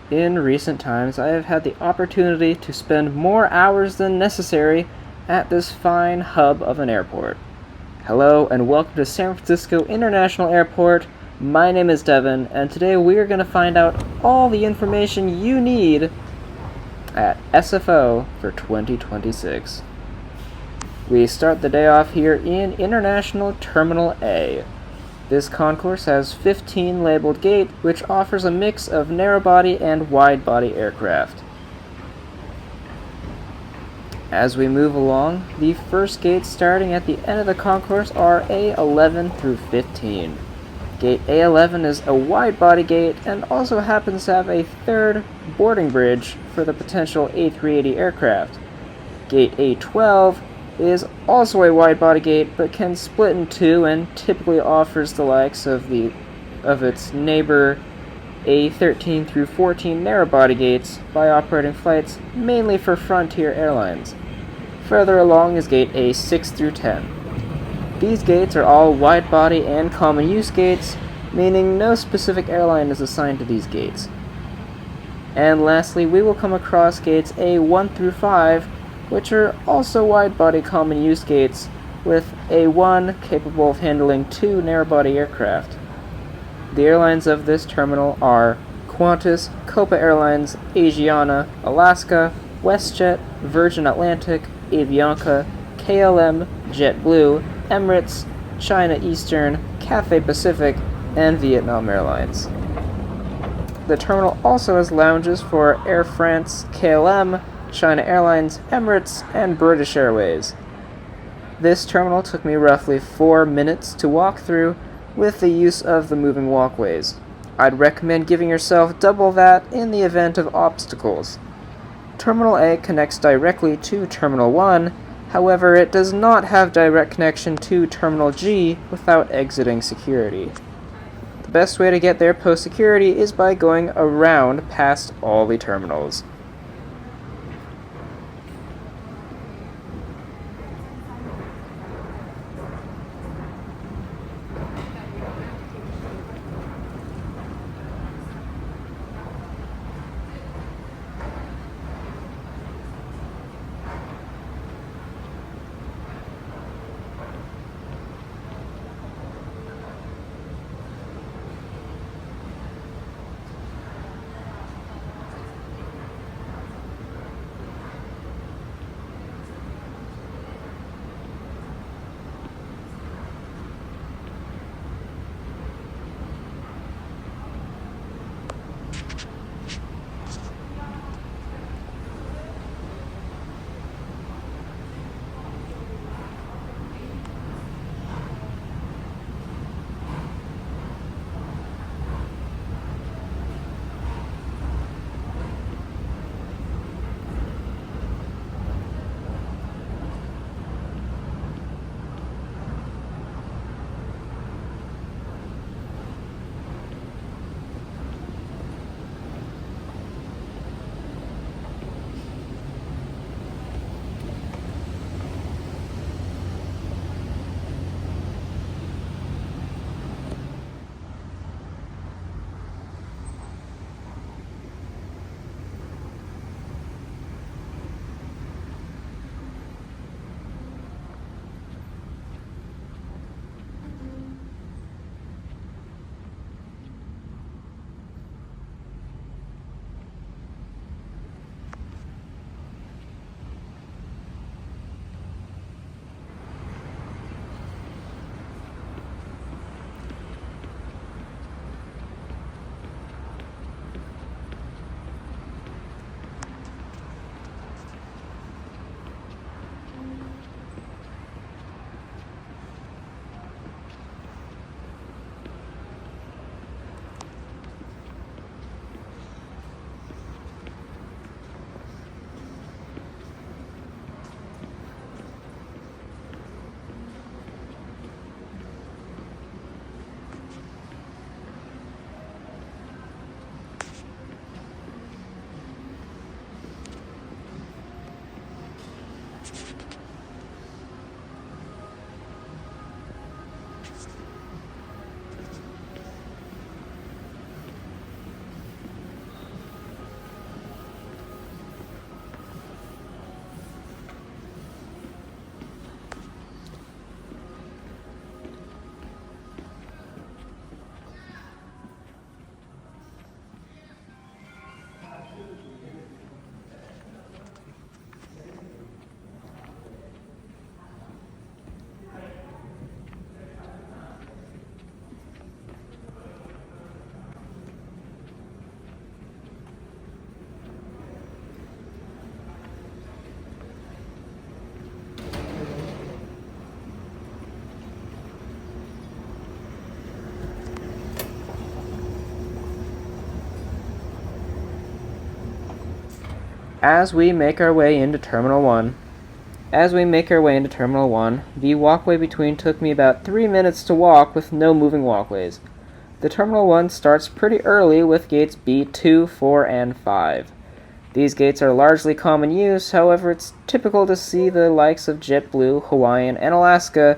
In recent times, I have had the opportunity to spend more hours than necessary at this fine hub of an airport. Hello and welcome to San Francisco International Airport. My name is Devin, and today we are going to find out all the information you need at SFO for 2026. We start the day off here in International Terminal A. This concourse has 15 labeled gates, which offers a mix of narrow-body and wide-body aircraft. As we move along, the first gates starting at the end of the concourse are A11 through 15. Gate A11 is a wide-body gate and also happens to have a third boarding bridge for the potential A380 aircraft. Gate A12 is also a wide-body gate, but can split in two and typically offers the likes of its neighbor A13 through 14 narrow-body gates by operating flights mainly for Frontier Airlines. Further along is gate A6 through 10. These gates are all wide-body and common-use gates, meaning no specific airline is assigned to these gates. And lastly, we will come across gates A1 through 5, which are also wide-body common-use gates, with A1 capable of handling 2 narrow-body aircraft. The airlines of this terminal are Qantas, Copa Airlines, Asiana, Alaska, WestJet, Virgin Atlantic, Avianca, KLM, JetBlue, Emirates, China Eastern, Cathay Pacific, and Vietnam Airlines. The terminal also has lounges for Air France, KLM, China Airlines, Emirates, and British Airways. This terminal took me roughly 4 minutes to walk through with the use of the moving walkways. I'd recommend giving yourself double that in the event of obstacles. Terminal A connects directly to Terminal 1, however it does not have direct connection to Terminal G without exiting security. The best way to get there post-security is by going around past all the terminals. As we make our way into Terminal 1, the walkway between took me about 3 minutes to walk with no moving walkways. The Terminal 1 starts pretty early with gates B2, 4, and 5. These gates are largely common use, however it's typical to see the likes of JetBlue, Hawaiian, and Alaska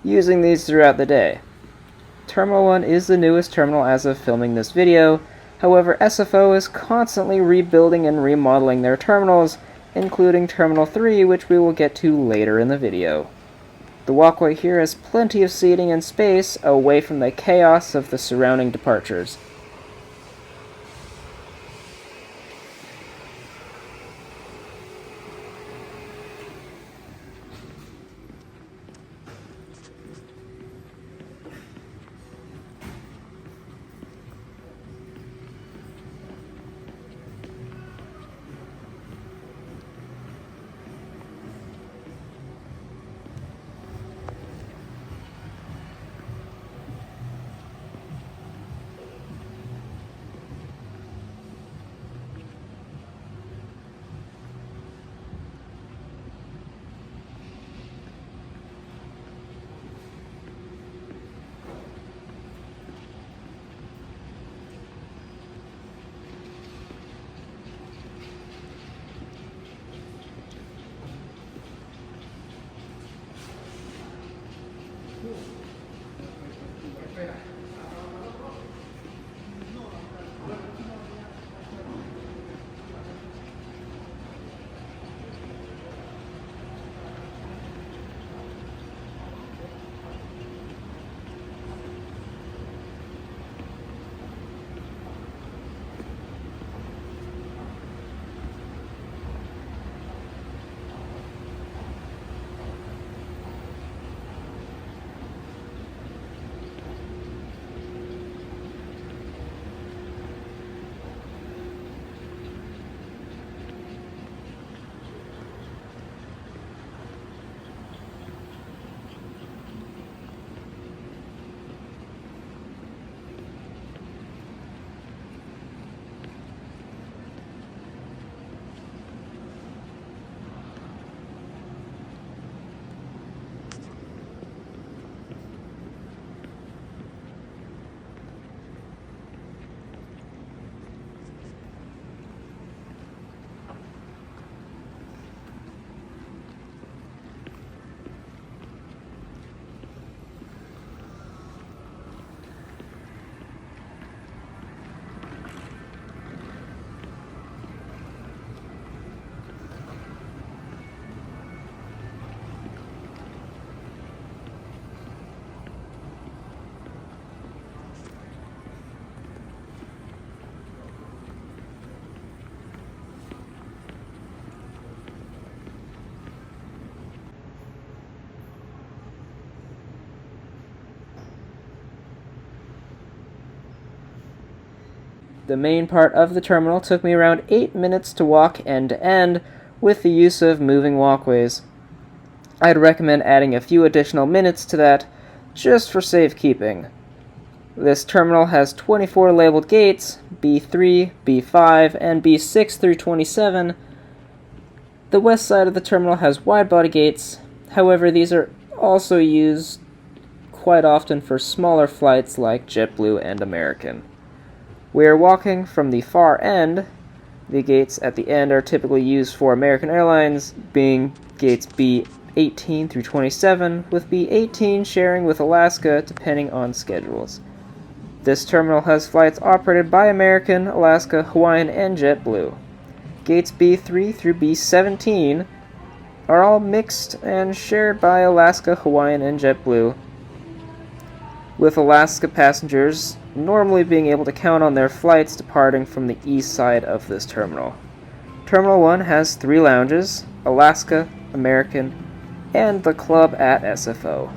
using these throughout the day. Terminal 1 is the newest terminal as of filming this video, however SFO is constantly rebuilding and remodeling their terminals, including Terminal 3, which we will get to later in the video. The walkway here has plenty of seating and space away from the chaos of the surrounding departures. The main part of the terminal took me around 8 minutes to walk end to end with the use of moving walkways. I'd recommend adding a few additional minutes to that just for safekeeping. This terminal has 24 labeled gates, B3, B5, and B6 through 27. The west side of the terminal has wide-body gates, however these are also used quite often for smaller flights like JetBlue and American. We are walking from the far end. The gates at the end are typically used for American Airlines, being gates B18 through 27, with B18 sharing with Alaska depending on schedules. This terminal has flights operated by American, Alaska, Hawaiian, and JetBlue. Gates B3 through B17 are all mixed and shared by Alaska, Hawaiian, and JetBlue, with Alaska passengers normally being able to count on their flights departing from the east side of this terminal. Terminal 1 has 3 lounges: Alaska, American, and the club at SFO.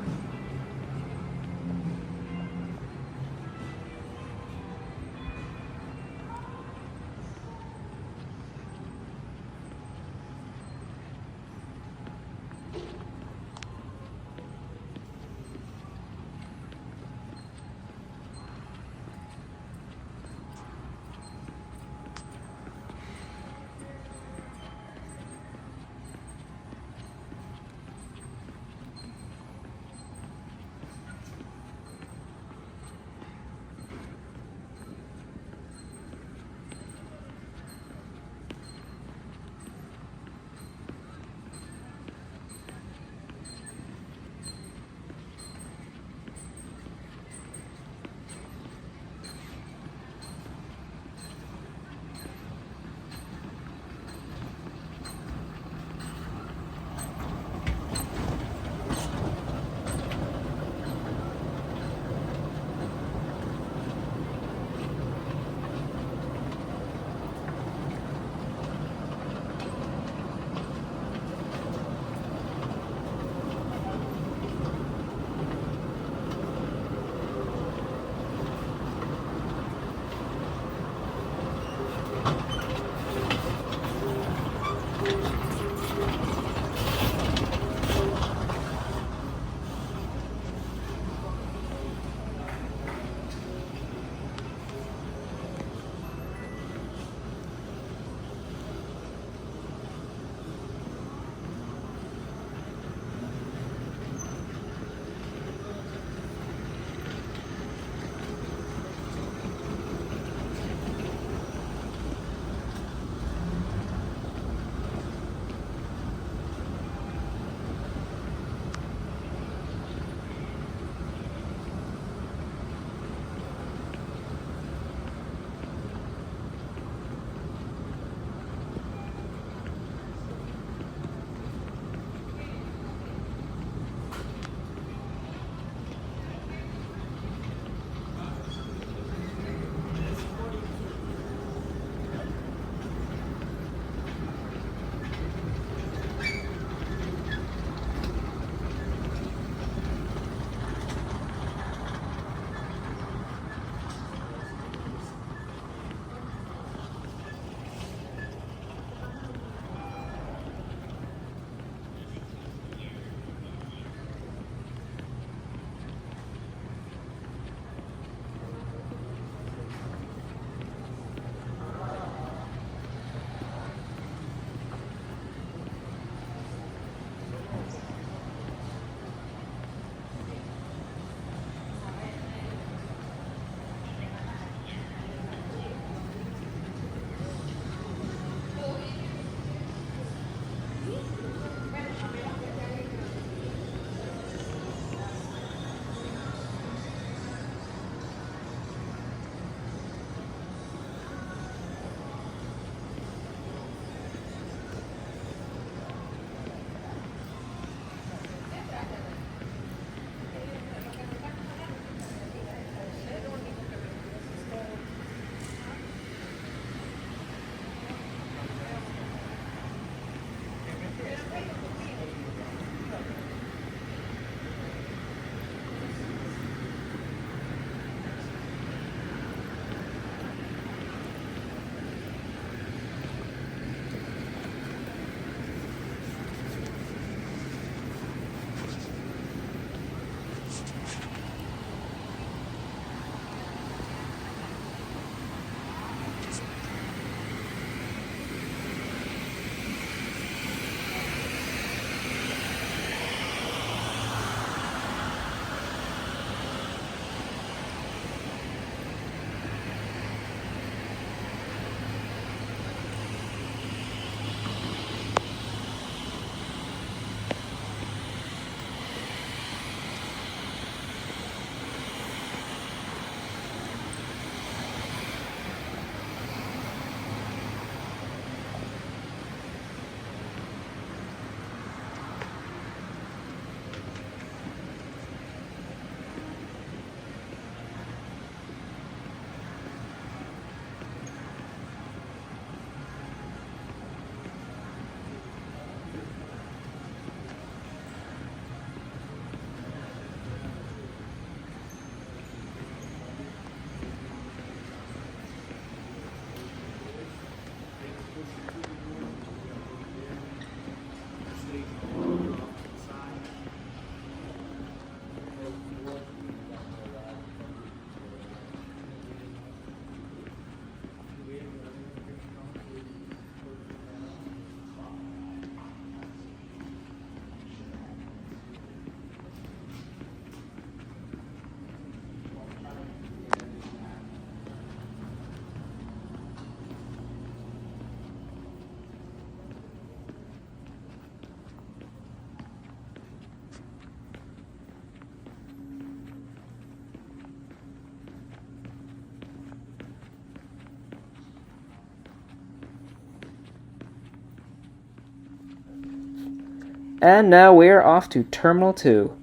And now we're off to Terminal 2.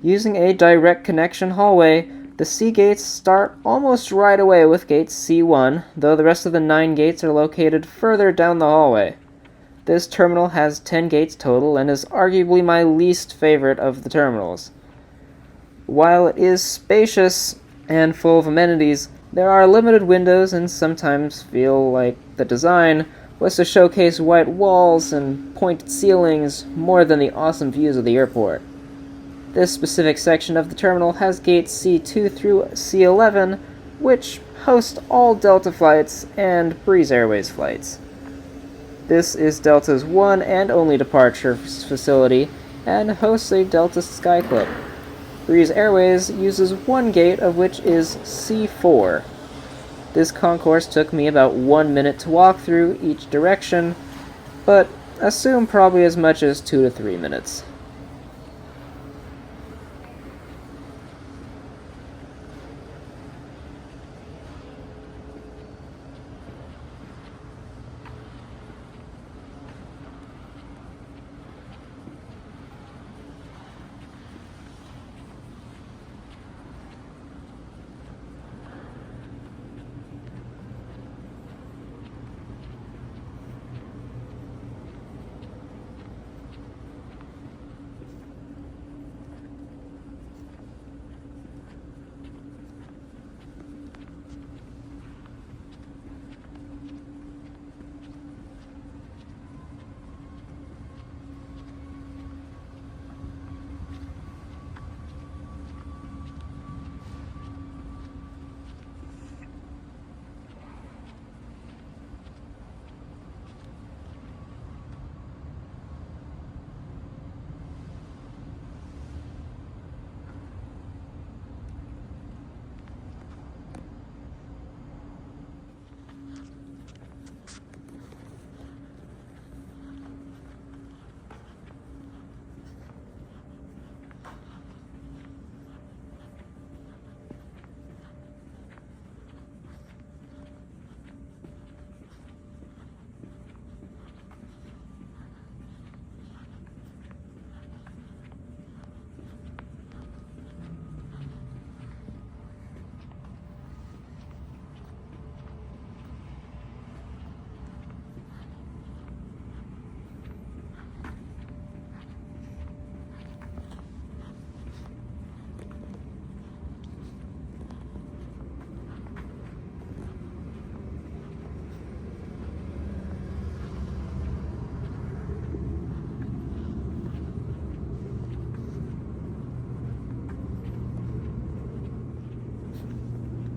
Using a direct connection hallway, the C gates start almost right away with gate C1, though the rest of the 9 gates are located further down the hallway. This terminal has 10 gates total and is arguably my least favorite of the terminals. While it is spacious and full of amenities, there are limited windows and sometimes feel like the design was to showcase white walls and pointed ceilings more than the awesome views of the airport. This specific section of the terminal has gates C2 through C11, which host all Delta flights and Breeze Airways flights. This is Delta's one and only departure facility and hosts a Delta Skyclip. Breeze Airways uses one gate, of which is C4. This concourse took me about 1 minute to walk through each direction, but assume probably as much as 2 to 3 minutes.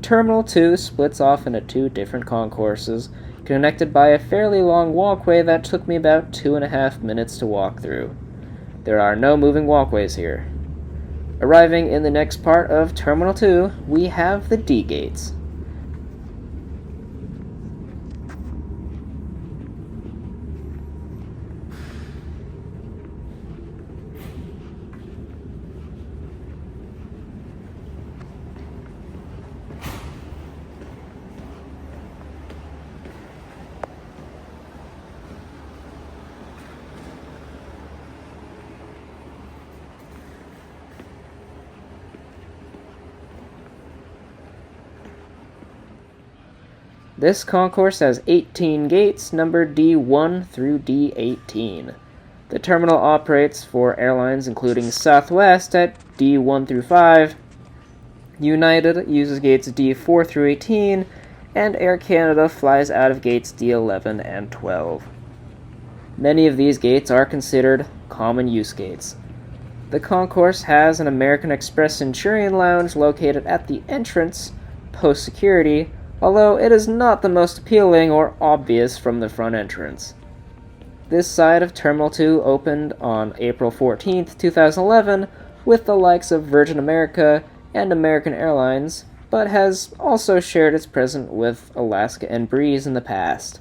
Terminal 2 splits off into 2 different concourses, connected by a fairly long walkway that took me about 2.5 minutes to walk through. There are no moving walkways here. Arriving in the next part of Terminal 2, we have the D gates. This concourse has 18 gates, numbered D1 through D18. The terminal operates for airlines including Southwest at D1 through 5, United uses gates D4 through 18, and Air Canada flies out of gates D11 and 12. Many of these gates are considered common use gates. The concourse has an American Express Centurion Lounge located at the entrance, post-security, although it is not the most appealing or obvious from the front entrance. This side of Terminal 2 opened on April 14, 2011, with the likes of Virgin America and American Airlines, but has also shared its presence with Alaska and Breeze in the past.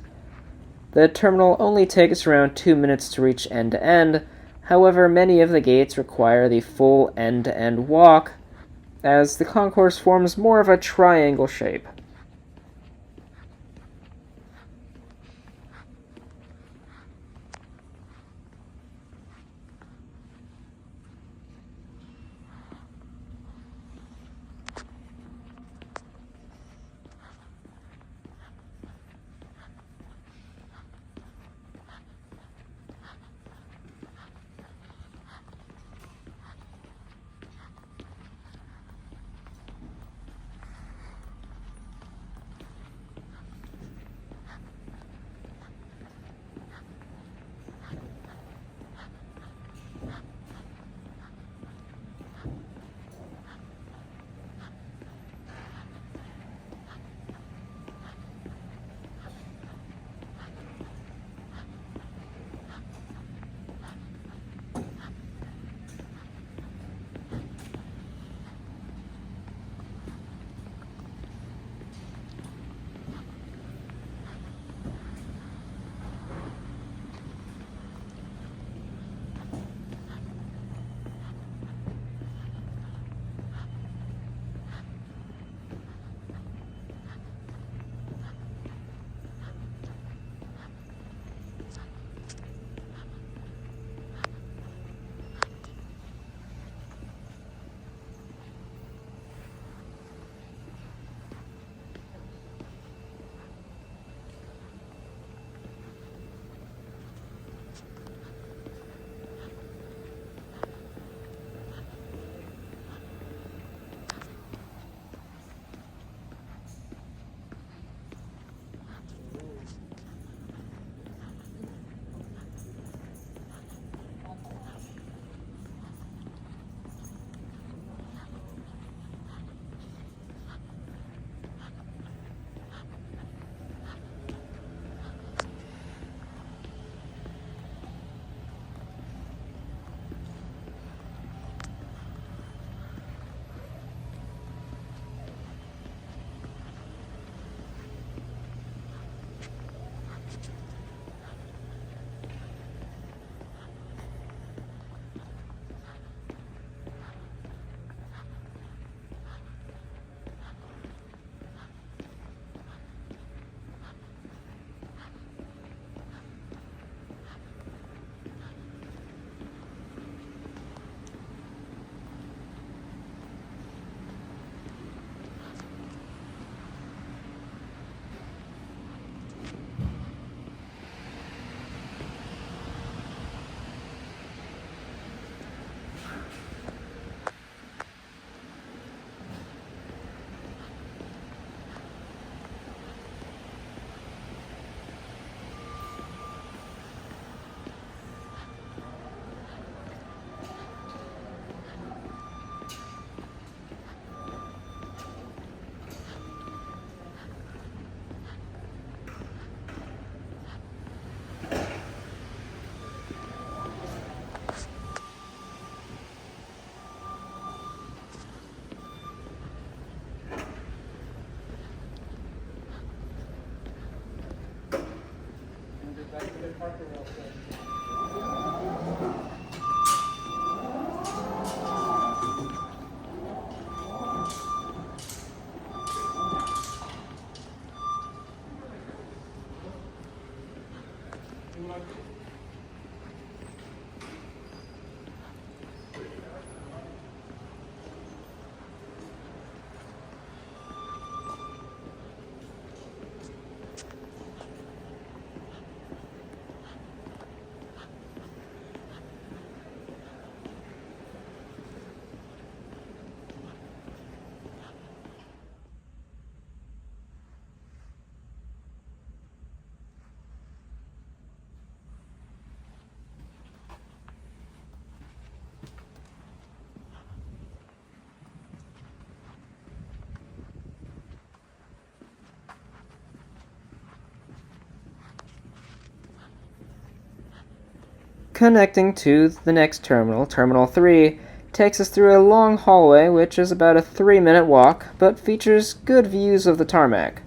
The terminal only takes around 2 minutes to reach end-to-end, however many of the gates require the full end-to-end walk, as the concourse forms more of a triangle shape. Connecting to the next terminal, Terminal 3, takes us through a long hallway which is about a 3-minute walk, but features good views of the tarmac.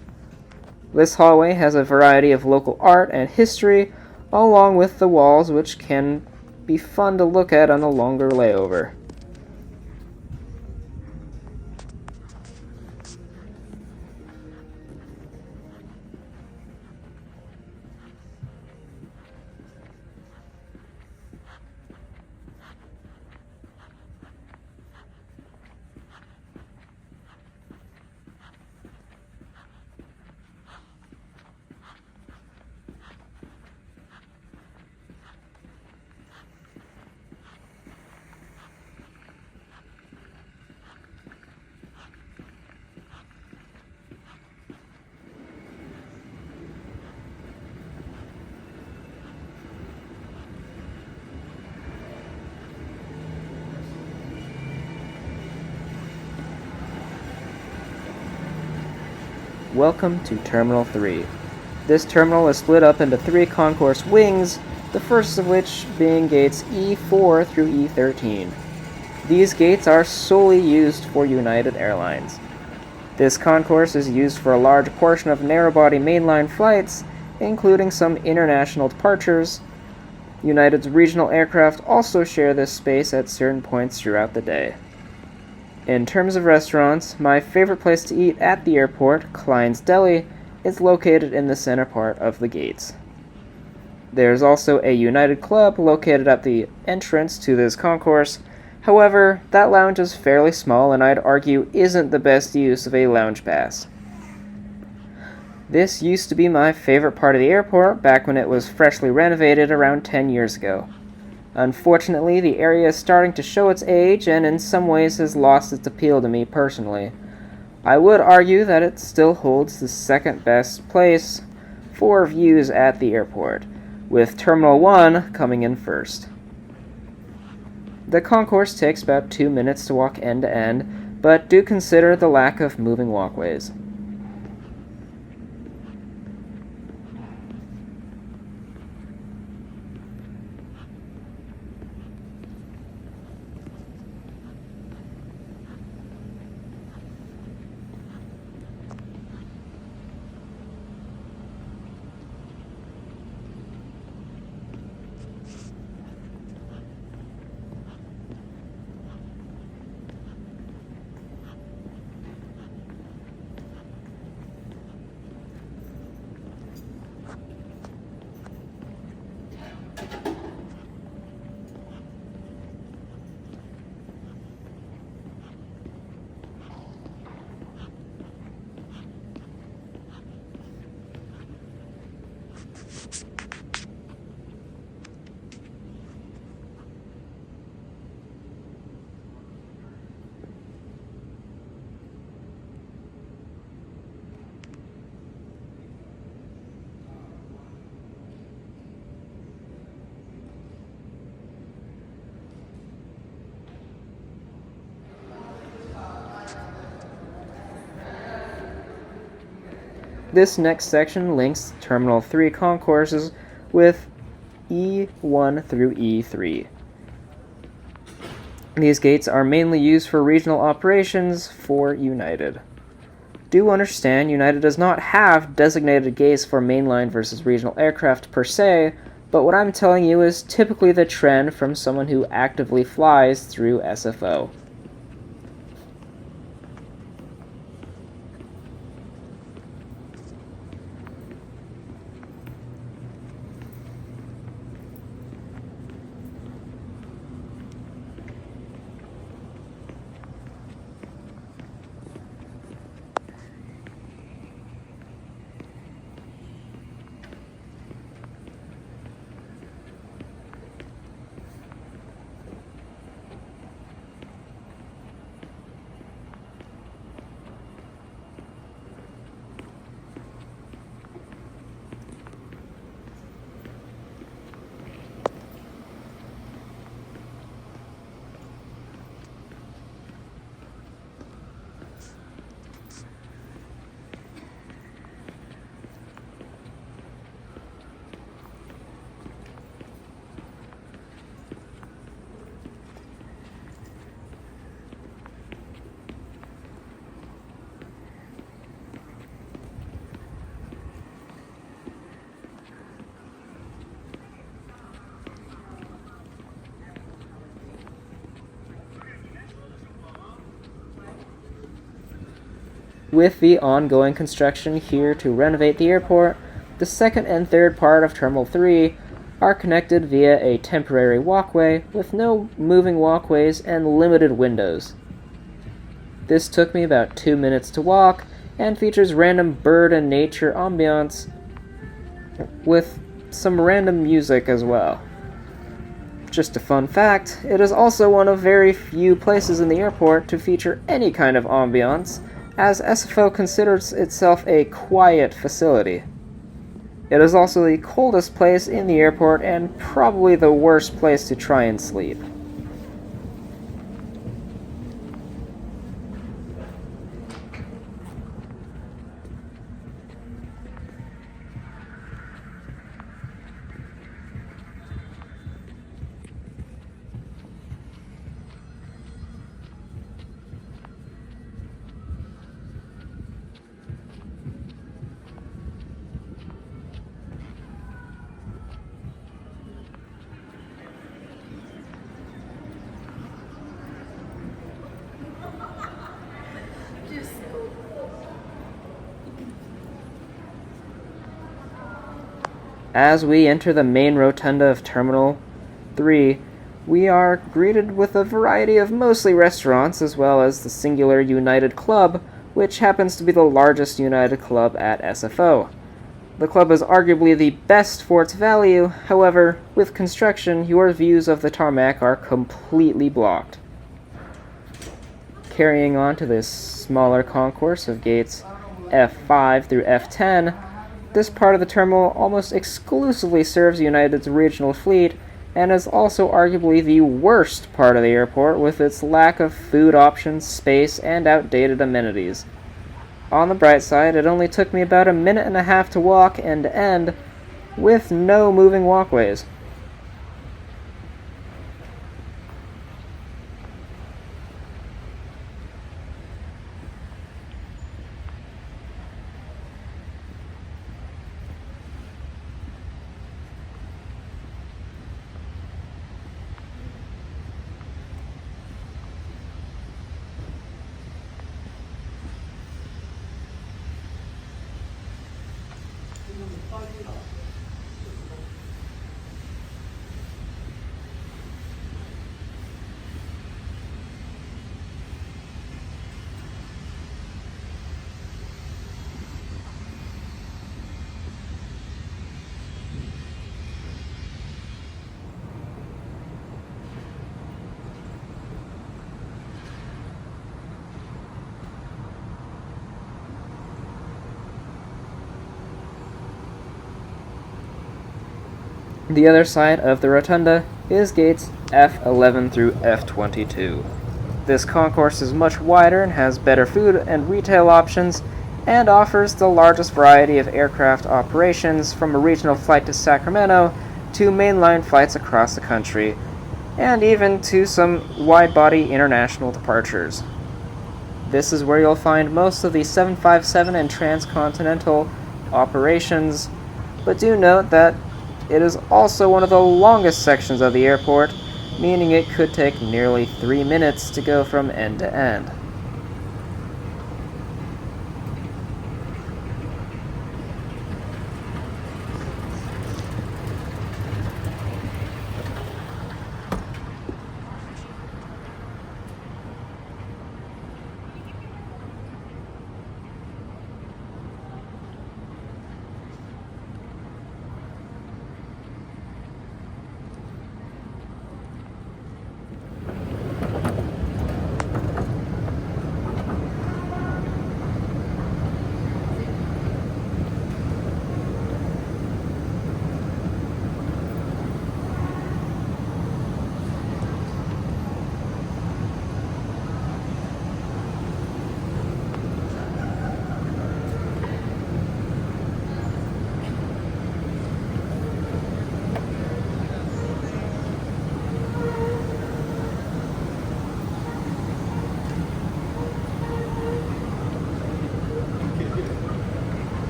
This hallway has a variety of local art and history, along with the walls, which can be fun to look at on a longer layover. Welcome to Terminal 3. This terminal is split up into 3 concourse wings, the first of which being gates E4 through E13. These gates are solely used for United Airlines. This concourse is used for a large portion of narrow-body mainline flights, including some international departures. United's regional aircraft also share this space at certain points throughout the day. In terms of restaurants, my favorite place to eat at the airport, Klein's Deli, is located in the center part of the gates. There's also a United Club located at the entrance to this concourse. However, that lounge is fairly small and I'd argue isn't the best use of a lounge pass. This used to be my favorite part of the airport back when it was freshly renovated around 10 years ago. Unfortunately, the area is starting to show its age and in some ways has lost its appeal to me personally. I would argue that it still holds the second best place for views at the airport, with Terminal 1 coming in first. The concourse takes about 2 minutes to walk end to end, but do consider the lack of moving walkways. This next section links Terminal 3 concourses with E1 through E3. These gates are mainly used for regional operations for United. Do understand, United does not have designated gates for mainline versus regional aircraft per se, but what I'm telling you is typically the trend from someone who actively flies through SFO. With the ongoing construction here to renovate the airport, the second and third part of Terminal 3 are connected via a temporary walkway with no moving walkways and limited windows. This took me about 2 minutes to walk and features random bird and nature ambiance with some random music as well. Just a fun fact, it is also one of very few places in the airport to feature any kind of ambiance, as SFO considers itself a quiet facility. It is also the coldest place in the airport and probably the worst place to try and sleep. As we enter the main rotunda of Terminal 3, we are greeted with a variety of mostly restaurants as well as the singular United Club, which happens to be the largest United Club at SFO. The club is arguably the best for its value, however, with construction, your views of the tarmac are completely blocked. Carrying on to this smaller concourse of gates F5 through F10, this part of the terminal almost exclusively serves United's regional fleet and is also arguably the worst part of the airport with its lack of food options, space, and outdated amenities. On the bright side, it only took me about a minute and a half to walk end to end with no moving walkways. The other side of the rotunda is gates F11 through F22. This concourse is much wider and has better food and retail options, and offers the largest variety of aircraft operations from a regional flight to Sacramento to mainline flights across the country, and even to some wide-body international departures. This is where you'll find most of the 757 and transcontinental operations, but do note that it is also one of the longest sections of the airport, meaning it could take nearly 3 minutes to go from end to end.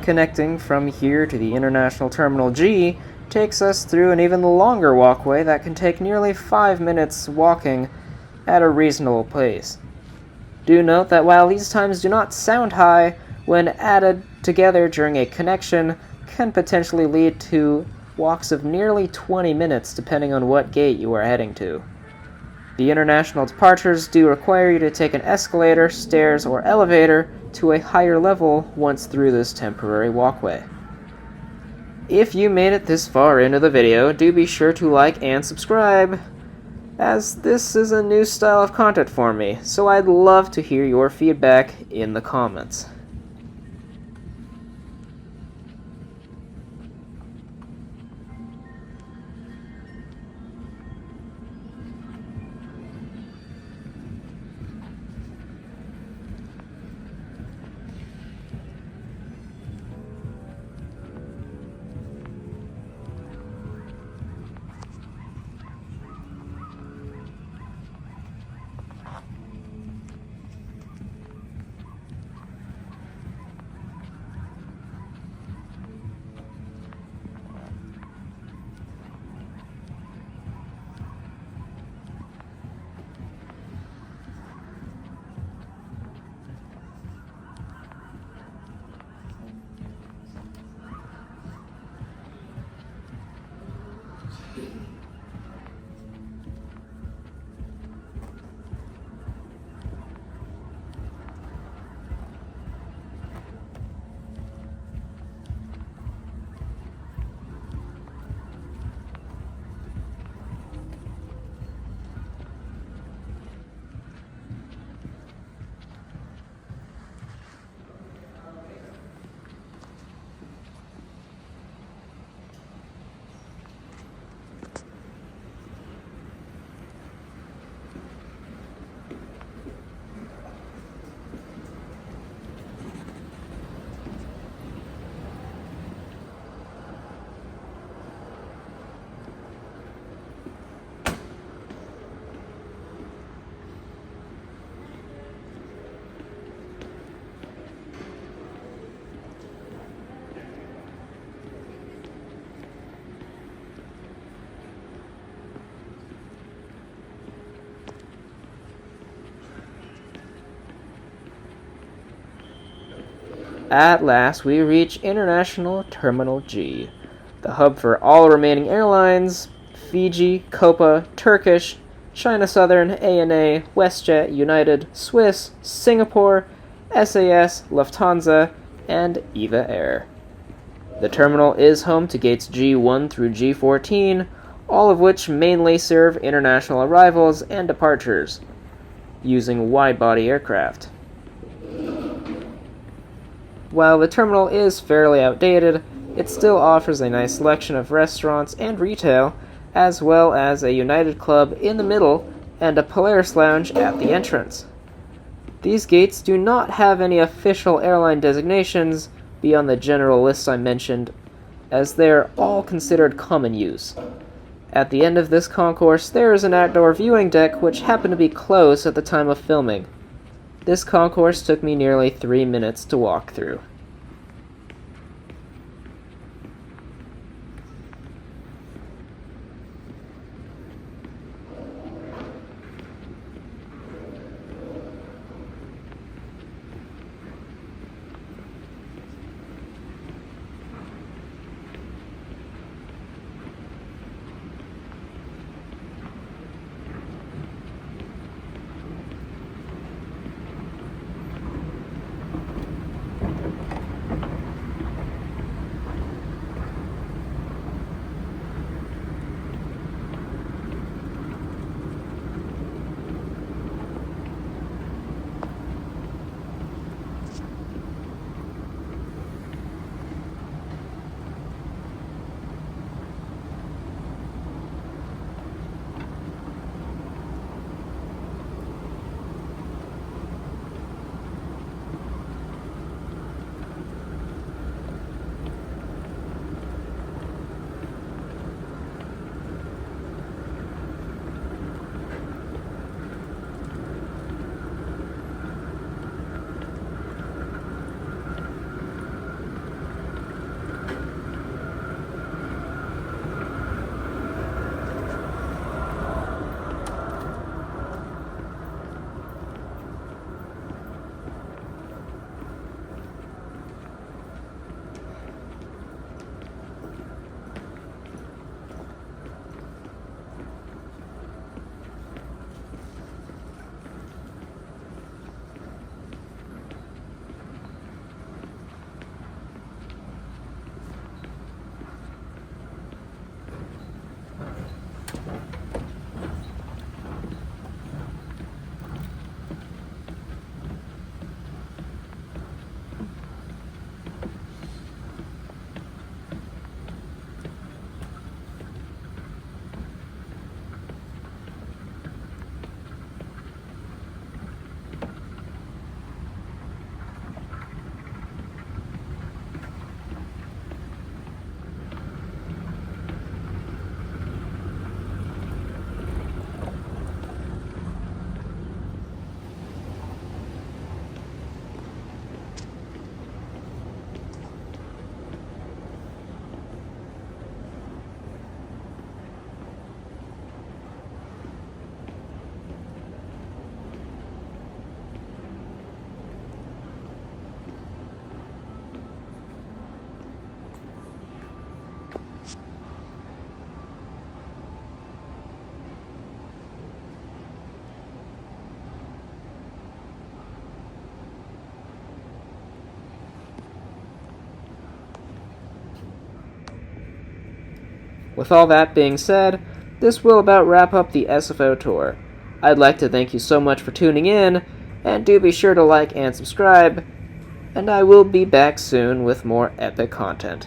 Connecting from here to the International Terminal G takes us through an even longer walkway that can take nearly 5 minutes walking at a reasonable pace. Do note that while these times do not sound high, when added together during a connection, can potentially lead to walks of nearly 20 minutes depending on what gate you are heading to. The international departures do require you to take an escalator, stairs, or elevator to a higher level once through this temporary walkway. If you made it this far into the video, do be sure to like and subscribe, as this is a new style of content for me, so I'd love to hear your feedback in the comments. At last, we reach International Terminal G, the hub for all remaining airlines: Fiji, Copa, Turkish, China Southern, ANA, WestJet, United, Swiss, Singapore, SAS, Lufthansa, and EVA Air. The terminal is home to gates G1 through G14, all of which mainly serve international arrivals and departures, using wide-body aircraft. While the terminal is fairly outdated, it still offers a nice selection of restaurants and retail, as well as a United Club in the middle and a Polaris lounge at the entrance. These gates do not have any official airline designations beyond the general lists I mentioned, as they are all considered common use. At the end of this concourse, there is an outdoor viewing deck which happened to be closed at the time of filming. This concourse took me nearly 3 minutes to walk through. With all that being said, this will about wrap up the SFO tour. I'd like to thank you so much for tuning in, and do be sure to like and subscribe, and I will be back soon with more epic content.